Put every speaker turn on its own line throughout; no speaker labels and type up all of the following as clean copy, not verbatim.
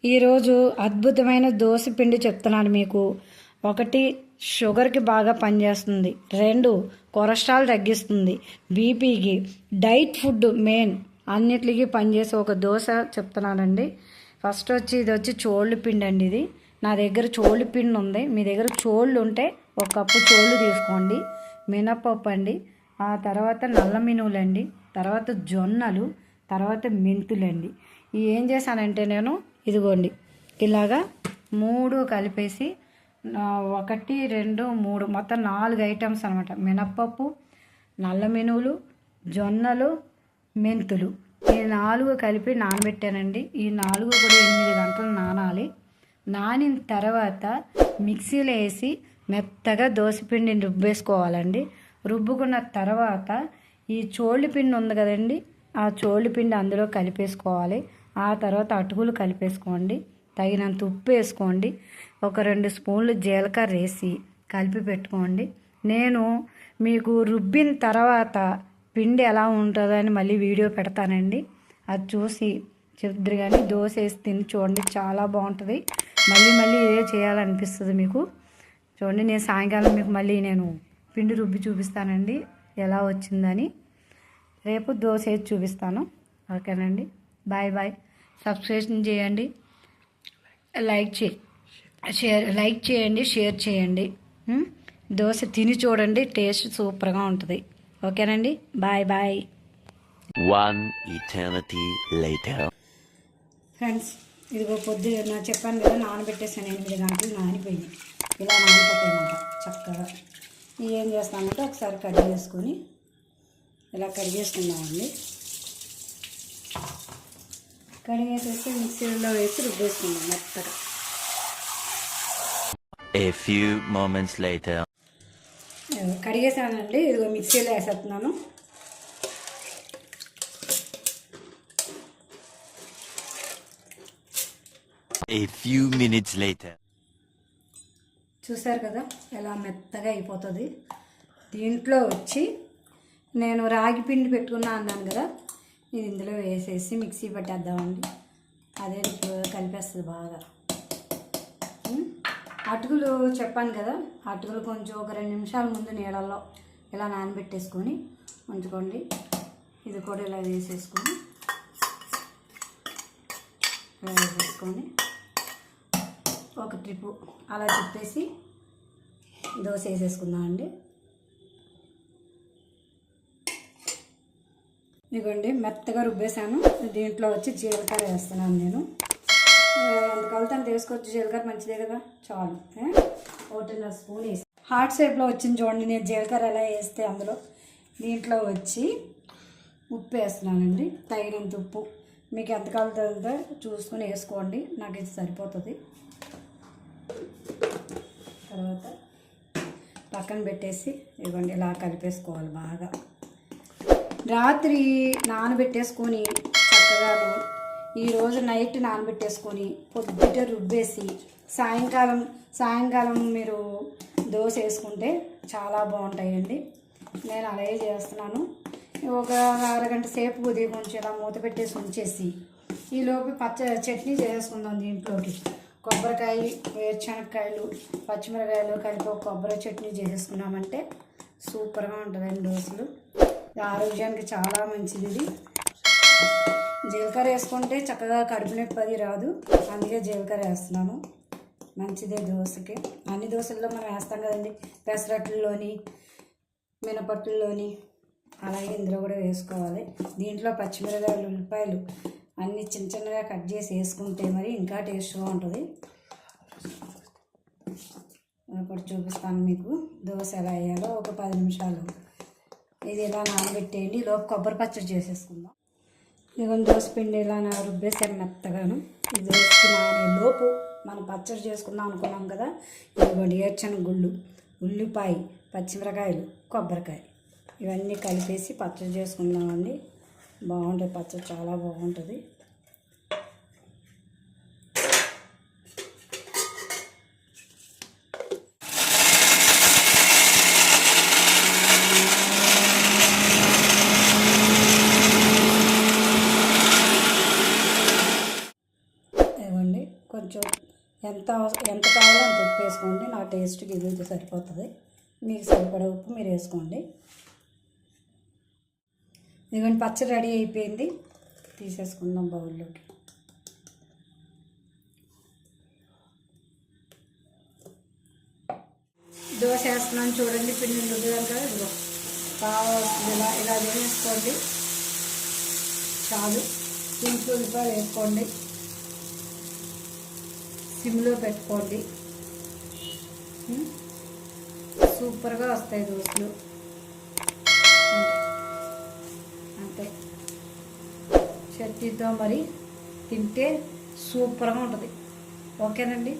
ఈరోజు అద్భుతమైన దోశ పిండి చెప్తున్నాను మీకు. 1 షుగర్కి బాగా పనిచేస్తుంది, 2 కొలెస్ట్రాల్ తగ్గిస్తుంది, బీపీకి, డైట్ ఫుడ్ మెయిన్ అన్నిటికీ పనిచేసే ఒక దోశ చెప్తున్నానండి. ఫస్ట్ ఇది వచ్చి చోళ్ళు పిండి అండి. ఇది నా దగ్గర చోళ్ళు పిండి ఉంది. మీ దగ్గర చోళ్ళు ఉంటే 1 కప్పు చోళ్ళు తీసుకోండి. మినపప్పు అండి, ఆ తర్వాత నల్ల మినువులండి, తర్వాత జొన్నలు, తర్వాత మెంతులండి. ఇవి ఏం చేశానంటే నేను ఇదిగోండి ఇలాగా 3 కలిపేసి 1, 2, 3 మొత్తం 4 ఐటమ్స్ అనమాట. మినప్పప్పు, నల్ల మినువులు, జొన్నలు, మెంతులు, ఈ 4 కలిపి నానబెట్టానండి. ఈ 4 కూడా 8 గంటలు నానాలి. నానిన తర్వాత మిక్సీలో వేసి మెత్తగా దోసపిండిని రుబ్బేసుకోవాలండి. రుబ్బుకున్న తర్వాత ఈ చోళ్ళు పిండి ఉంది కదండి, ఆ చోళ్ళు పిండి అందులో కలిపేసుకోవాలి. ఆ తర్వాత అటుకులు కలిపేసుకోండి, తగినంత ఉప్పు వేసుకోండి, ఒక 2 స్పూన్లు జీలకర్ర వేసి కలిపి పెట్టుకోండి. నేను మీకు రుబ్బిన తర్వాత పిండి ఎలా ఉంటుందని మళ్ళీ వీడియో పెడతానండి. అది చూసి చెప్దురు కానీ దోశ వేసి తిని చూడండి, చాలా బాగుంటుంది. మళ్ళీ ఇదే చేయాలనిపిస్తుంది మీకు. చూడండి, నేను సాయంకాలం మీకు మళ్ళీ నేను పిండి రుబ్బి చూపిస్తానండి ఎలా వచ్చిందని. రేపు దోశ వేసి చూపిస్తాను. ఓకేనండి, బాయ్. సబ్స్క్రైబ్ చేయండి, లైక్ చేయండి, షేర్ చేయండి. దోశ తిని చూడండి, టేస్ట్ సూపర్గా ఉంటుంది. ఓకేనండి, బాయ్.
1 eternity later.
ఫ్రెండ్స్, ఇదిగో పొద్దున చెప్పాను కదా, నానబెట్టేసాను. 8 గంటలు నానిపోయింది. ఇలా నానిపోతాయన్నమాట చక్కగా. ఏం చేస్తామంటే ఒకసారి కడిగేసుకొని ఇలా కడిగేసుకుందామండి. కడిగేసేసి మిక్సీలో వేసి రుబ్బేసుకుందాం మెత్తగా.
A few moments later.
కడిగేసానండి, ఇదిగో మిక్సీలో వేసేస్తున్నాను.
A few minutes later.
చూసారు కదా ఎలా మెత్తగా అయిపోతుంది. దీంట్లో వచ్చి నేను రాగి పిండి పెట్టుకున్నా అన్నాను కదా, ఇది ఇందులో వేసేసి మిక్సీ పట్టేద్దామండి. అదే కలిపేస్తుంది బాగా. అటుకులు చెప్పాను కదా, అటుకులు కొంచెం ఒక 2 నిమిషాల ముందు నీళ్ళల్లో ఇలా నానబెట్టేసుకొని ఉంచుకోండి. ఇది కూడా ఇలా వేసేసుకొని ఒక ట్రిప్పు అలా తిప్పేసి దోశ వేసేసుకుందామండి. ఇదిగోండి మెత్తగా రుబ్బేసాను. దీంట్లో వచ్చి జీలకర్ర వేస్తున్నాను నేను. ఎంత కలుతాను తీసుకోవచ్చు, జీలకర్ర మంచిదే కదా, చాలు. 1.5 స్పూన్ వేసి హార్ట్ షేప్లో వచ్చింది చూడండి. నేను జీలకర్ర ఎలా వేస్తే అందులో దీంట్లో వచ్చి ఉప్పు వేస్తున్నానండి, తగినంత ఉప్పు. మీకు ఎంత కలుతుందో చూసుకొని వేసుకోండి, నాకు ఇది సరిపోతుంది. తర్వాత పక్కన పెట్టేసి ఇవ్వండి ఇలా కలిపేసుకోవాలి బాగా. రాత్రి నానబెట్టేసుకొని చక్కగాను ఈరోజు నైట్ నానబెట్టేసుకొని పొద్దుట రుబ్బేసి సాయంకాలం మీరు దోశ వేసుకుంటే చాలా బాగుంటాయండి. నేను అలాగే చేస్తున్నాను. ఒక అరగంట సేపు ఉదయం కొంచెం ఇలా మూత పెట్టేసి ఉంచేసి ఈలోపు చట్నీ చేసుకుందాం. దీంట్లోకి కొబ్బరికాయ, వేరుశనగకాయలు, పచ్చిమిరకాయలు కలిపి ఒక కొబ్బరి చట్నీ చేసేసుకున్నామంటే సూపర్గా ఉంటుందండి దోశలు. ఆరోగ్యానికి చాలా మంచిది. ఇది జీలకర్ర వేసుకుంటే చక్కగా కడుపు నొప్పి అది రాదు, అందుకే జీలకర్ర వేస్తున్నాను. మంచిదే దోశకి. అన్ని దోశల్లో మనం వేస్తాం కదండి, పెసరట్లలోని, మినపట్టుల్లోని, అలాగే ఇందులో కూడా వేసుకోవాలి. దీంట్లో పచ్చిమిరకాయలు, ఉల్లిపాయలు అన్నీ చిన్నగా కట్ చేసి వేసుకుంటే మరి ఇంకా టేస్ట్గా ఉంటుంది. ఒకటి చూపిస్తాను మీకు దోశ ఎలా వేయాలో. ఒక 10 నిమిషాలు ఇది ఇలా నానబెట్టేయండి. లోపు కొబ్బరి పచ్చడి చేసేసుకుందాం. ఇదిగోండి దోశ పిండి ఇలా రుబ్బేసాను మెత్తగాను. ఇది దోశకి నానే లోపు మనం పచ్చడి చేసుకుందాం అనుకున్నాం కదా. ఇదిగోండి ఏర్చన గుళ్ళు, ఉల్లిపాయ, పచ్చిమిరకాయలు, కొబ్బరికాయ ఇవన్నీ కలిపేసి పచ్చడి చేసుకుందామండి. బాగుంటుంది పచ్చడి, చాలా బాగుంటుంది. ఇవ్వండి ఎంత కావాలో అంత ఉప్పు వేసుకోండి. నా టేస్ట్కి ఇది అయితే సరిపోతుంది. మీకు సరిపడే ఉప్పు మీరు వేసుకోండి. ఇదిగోండి పచ్చడి రెడీ అయిపోయింది. తీసేసుకుందాం బౌల్లోకి. దోశ వేస్తున్నాను చూడండి. పిండి రుద్దుదాం కదా, ఇదిగో కావాల్సింది ఇలా వేసుకోండి చాలు. ఇంట్లో ఉల్లిపాయలు వేసుకోండి, సిమ్లో పెట్టుకోండి. సూపర్గా వస్తాయి దోశలు. అంతే, చట్నీతో మరి తింటే సూపర్గా ఉంటుంది. ఓకేనండి,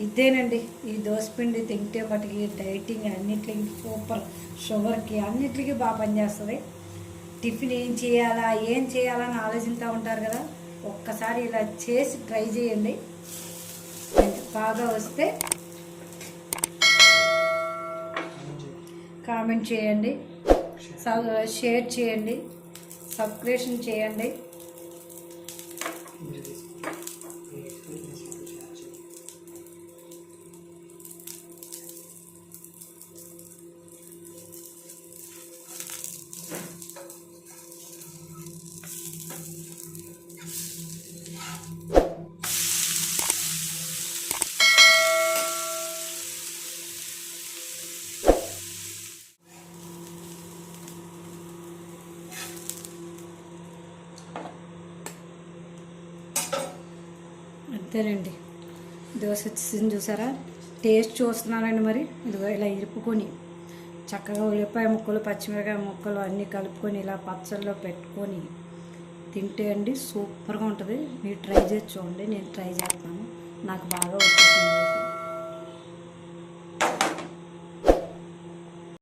ఇదేనండి ఈ దోసపిండి తింటే మటుకి డైటింగ్ అన్నిటికీ సూపర్. షుగర్కి అన్నిటికీ బాగా పనిచేస్తుంది. టిఫిన్ ఏం చేయాలని ఆలోచిస్తూ ఉంటారు కదా, ఒక్కసారి ఇలా చేసి ట్రై చేయండి. బాగా వస్తే కామెంట్ చేయండి, షేర్ చేయండి, సబ్స్క్రిప్షన్ చేయండి. అంతేనండి, దోశ వచ్చేసింది చూసారా. టేస్ట్ చూస్తున్నానండి. మరి ఇదిగో ఇలా ఇరుపుకొని చక్కగా ఉల్లిపాయ ముక్కలు, పచ్చిమిరకాయ ముక్కలు అన్నీ కలుపుకొని ఇలా పచ్చళ్ళలో పెట్టుకొని తింటే అండి సూపర్గా ఉంటుంది. మీరు ట్రై చేసి చూడండి. నేను ట్రై చేస్తాను, నాకు బాగా వచ్చేసింది.